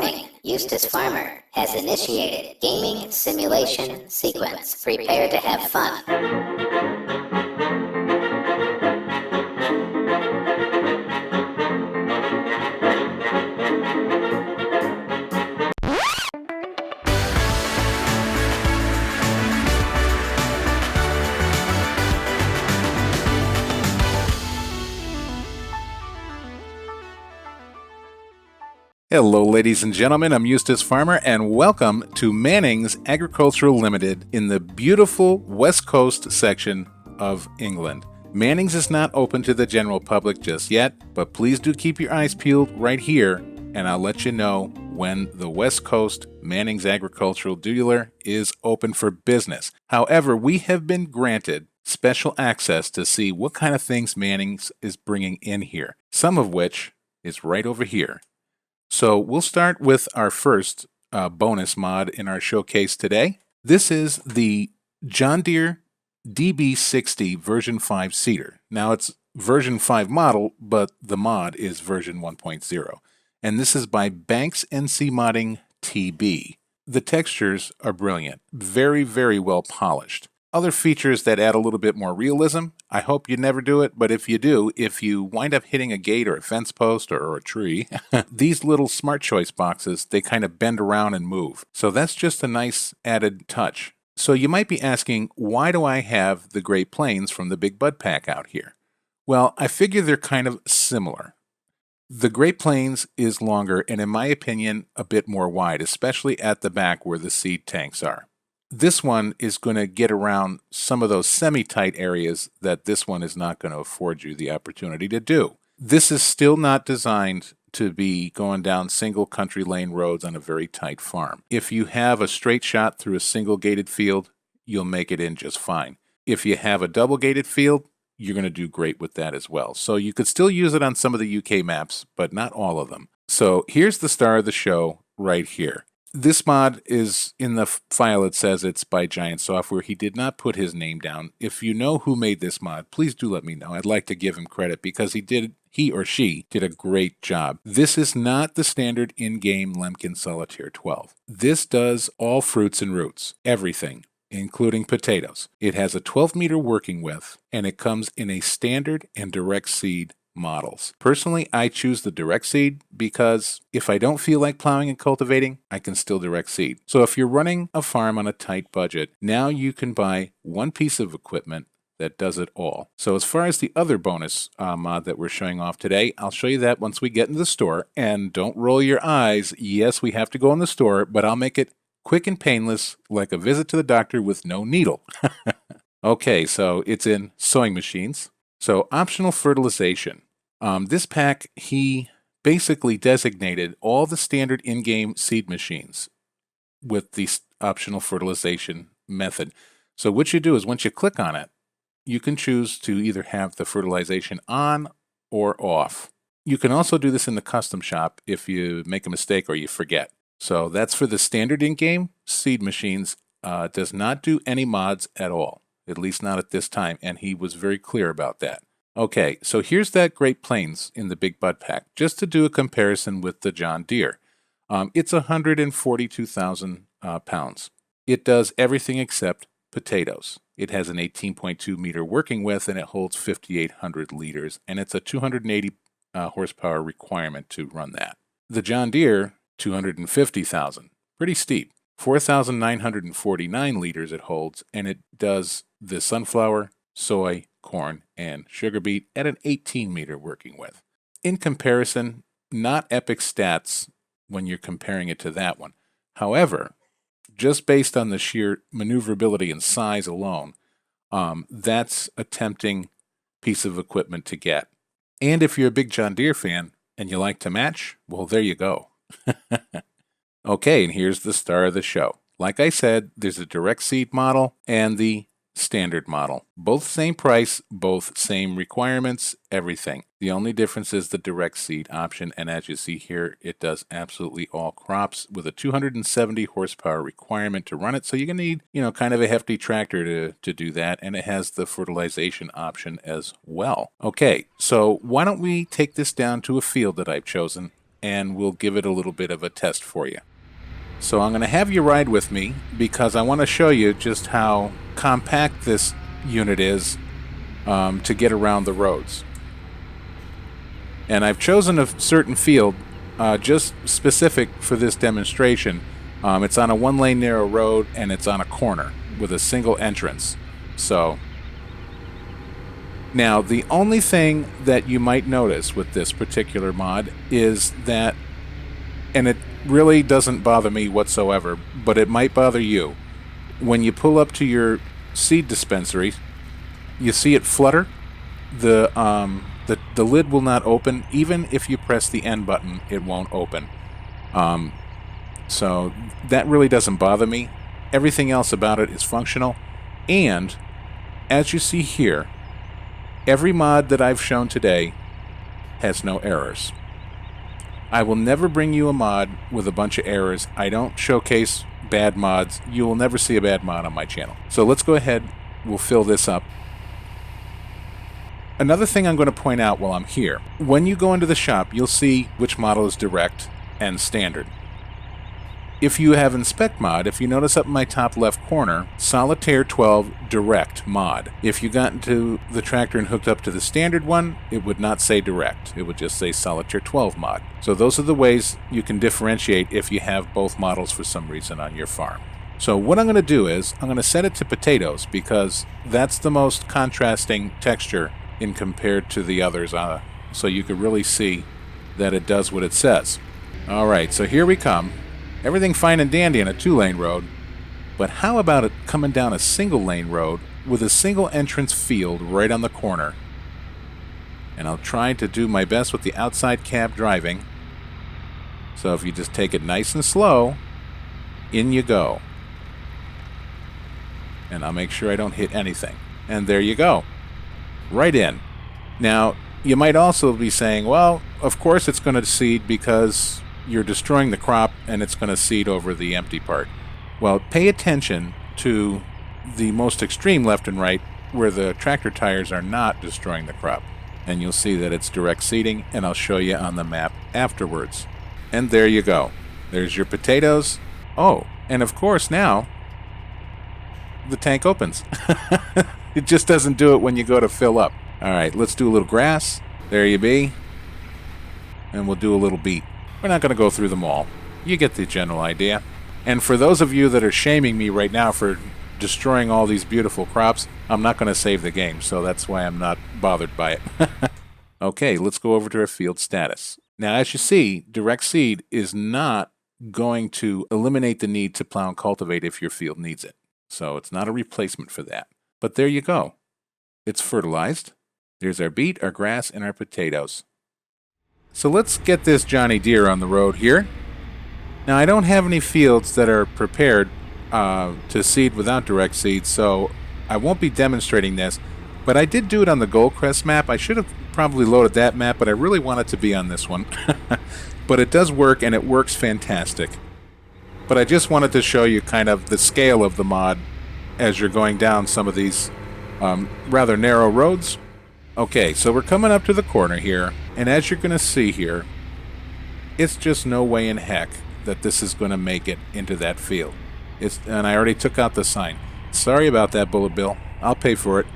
Warning, Eustace Pharmer has initiated gaming simulation sequence. Prepare to have fun. Hello, ladies and gentlemen. I'm Eustace Pharmer, and welcome to Manning's Agricultural Limited in the beautiful West Coast section of England. Manning's is not open to the general public just yet, but please do keep your eyes peeled right here, and I'll let you know when the West Coast Manning's Agricultural Dealer is open for business. However, we have been granted special access to see what kind of things Manning's is bringing in here, some of which is right over here. So we'll start with our first bonus mod in our showcase today. This is the John Deere DB60 version 5 seeder. Now it's version 5 model, but the mod is version 1.0. And this is by Banks NC Modding TB. The textures are brilliant, very, very well polished. Other features that add a little bit more realism. I hope you never do it, but if you do, if you wind up hitting a gate or a fence post or a tree, these little Smart Choice boxes, they kind of bend around and move. So that's just a nice added touch. So you might be asking, why do I have the Great Plains from the Big Bud Pack out here? Well, I figure they're kind of similar. The Great Plains is longer and, in my opinion, a bit more wide, especially at the back where the seed tanks are. This one is going to get around some of those semi-tight areas that this one is not going to afford you the opportunity to do. This is still not designed to be going down single country lane roads on a very tight farm. If you have a straight shot through a single gated field, you'll make it in just fine. If you have a double gated field, you're going to do great with that as well. So you could still use it on some of the UK maps, but not all of them. So here's the star of the show right here. This mod is in the file. It says it's by Giant Software. He did not put his name down. If you know who made this mod, please do let me know. I'd like to give him credit because he or she did a great job. This is not the standard in-game Lemkin Solitaire 12. This does all fruits and roots, everything, including potatoes. It has a 12-meter working width, and it comes in a standard and direct seed models. Personally, I choose the direct seed because if I don't feel like plowing and cultivating, I can still direct seed. So if you're running a farm on a tight budget, now you can buy one piece of equipment that does it all. So as far as the other bonus mod that we're showing off today, I'll show you that once we get into the store. And don't roll your eyes. Yes, we have to go in the store, but I'll make it quick and painless, like a visit to the doctor with no needle. Okay, so it's in sewing machines. So optional fertilization. This pack, he basically designated all the standard in-game seed machines with the optional fertilization method. So what you do is once you click on it, you can choose to either have the fertilization on or off. You can also do this in the custom shop if you make a mistake or you forget. So that's for the standard in-game seed machines. Does not do any mods at all. At least not at this time, and he was very clear about that. Okay, so here's that Great Plains in the Big Bud Pack, just to do a comparison with the John Deere. It's 142,000 pounds. It does everything except potatoes. It has an 18.2 meter working width, and it holds 5,800 liters, and it's a 280 horsepower requirement to run that. The John Deere, 250,000. Pretty steep. 4,949 liters it holds, and it does the sunflower, soy, corn, and sugar beet at an 18 meter working width. In comparison, not epic stats when you're comparing it to that one. However, just based on the sheer maneuverability and size alone, that's a tempting piece of equipment to get. And if you're a big John Deere fan and you like to match, well, there you go. Okay, and here's the star of the show. Like I said, there's a direct seed model and the standard model. Both same price, both same requirements, everything. The only difference is the direct seed option, and as you see here, it does absolutely all crops with a 270 horsepower requirement to run it. So you're going to need, kind of a hefty tractor to do that, and it has the fertilization option as well. Okay, so why don't we take this down to a field that I've chosen and we'll give it a little bit of a test for you. So I'm going to have you ride with me because I want to show you just how compact this unit is to get around the roads. And I've chosen a certain field just specific for this demonstration. It's on a one-lane narrow road and it's on a corner with a single entrance. So now the only thing that you might notice with this particular mod is that, and it really doesn't bother me whatsoever, but it might bother you, when you pull up to your seed dispensary, you see it flutter. The lid will not open. Even if you press the N button, it won't open. So that really doesn't bother me. Everything else about it is functional. And as you see here, every mod that I've shown today has no errors. I will never bring you a mod with a bunch of errors. I don't showcase bad mods. You will never see a bad mod on my channel. So let's go ahead. We'll fill this up. Another thing I'm going to point out while I'm here, when you go into the shop, you'll see which model is direct and standard. If you have Inspect mod, if you notice up in my top left corner, Solitaire 12 Direct mod. If you got into the tractor and hooked up to the standard one, it would not say Direct. It would just say Solitaire 12 mod. So those are the ways you can differentiate if you have both models for some reason on your farm. So what I'm going to do is, I'm going to set it to potatoes because that's the most contrasting texture in compared to the others, so you can really see that it does what it says. Alright, so here we come. Everything fine and dandy on a two-lane road, but how about it coming down a single-lane road with a single entrance field right on the corner? And I'll try to do my best with the outside cab driving. So if you just take it nice and slow, in you go. And I'll make sure I don't hit anything. And there you go. Right in. Now, you might also be saying, well, of course it's going to seed because you're destroying the crop and it's going to seed over the empty part. Well, pay attention to the most extreme left and right where the tractor tires are not destroying the crop. And you'll see that it's direct seeding, and I'll show you on the map afterwards. And there you go. There's your potatoes. Oh, and of course now, the tank opens. It just doesn't do it when you go to fill up. All right, let's do a little grass. There you be. And we'll do a little beet. We're not going to go through them all. You get the general idea. And for those of you that are shaming me right now for destroying all these beautiful crops, I'm not going to save the game, so that's why I'm not bothered by it. Okay, let's go over to our field status. Now, as you see, direct seed is not going to eliminate the need to plow and cultivate if your field needs it. So it's not a replacement for that. But there you go. It's fertilized. There's our beet, our grass, and our potatoes. So let's get this Johnny Deere on the road here. Now, I don't have any fields that are prepared to seed without direct seed, so I won't be demonstrating this. But I did do it on the Goldcrest map. I should have probably loaded that map, but I really want it to be on this one. But it does work, and it works fantastic. But I just wanted to show you kind of the scale of the mod as you're going down some of these rather narrow roads. Okay, so we're coming up to the corner here, and as you're going to see here, it's just no way in heck that this is going to make it into that field. And I already took out the sign. Sorry about that, Bullet Bill. I'll pay for it.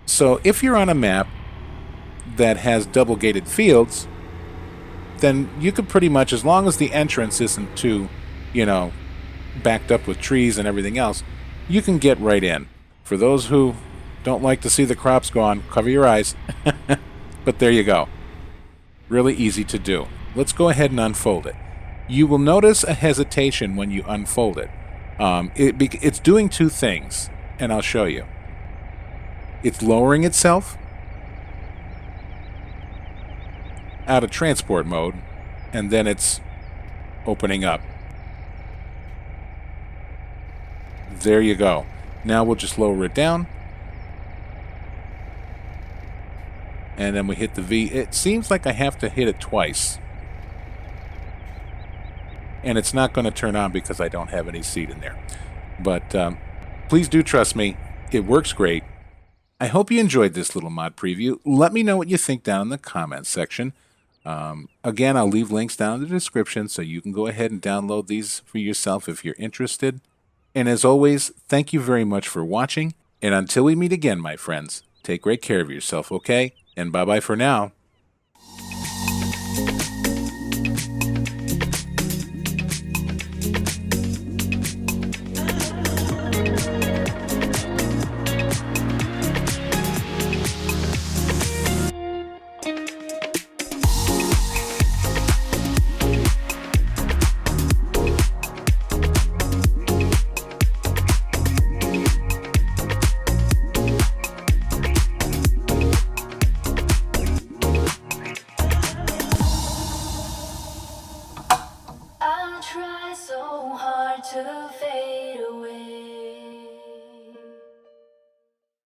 So if you're on a map that has double gated fields, then you could pretty much, as long as the entrance isn't too, backed up with trees and everything else, you can get right in. For those who don't like to see the crops gone, cover your eyes. But there you go. Really easy to do. Let's go ahead and unfold it. You will notice a hesitation when you unfold it. It's doing two things, and I'll show you. It's lowering itself out of transport mode, and then it's opening up. There you go. Now we'll just lower it down. And then we hit the V. It seems like I have to hit it twice. And it's not going to turn on because I don't have any seed in there. But please do trust me. It works great. I hope you enjoyed this little mod preview. Let me know what you think down in the comments section. Again, I'll leave links down in the description so you can go ahead and download these for yourself if you're interested. And as always, thank you very much for watching. And until we meet again, my friends, take great care of yourself, okay? And bye-bye for now.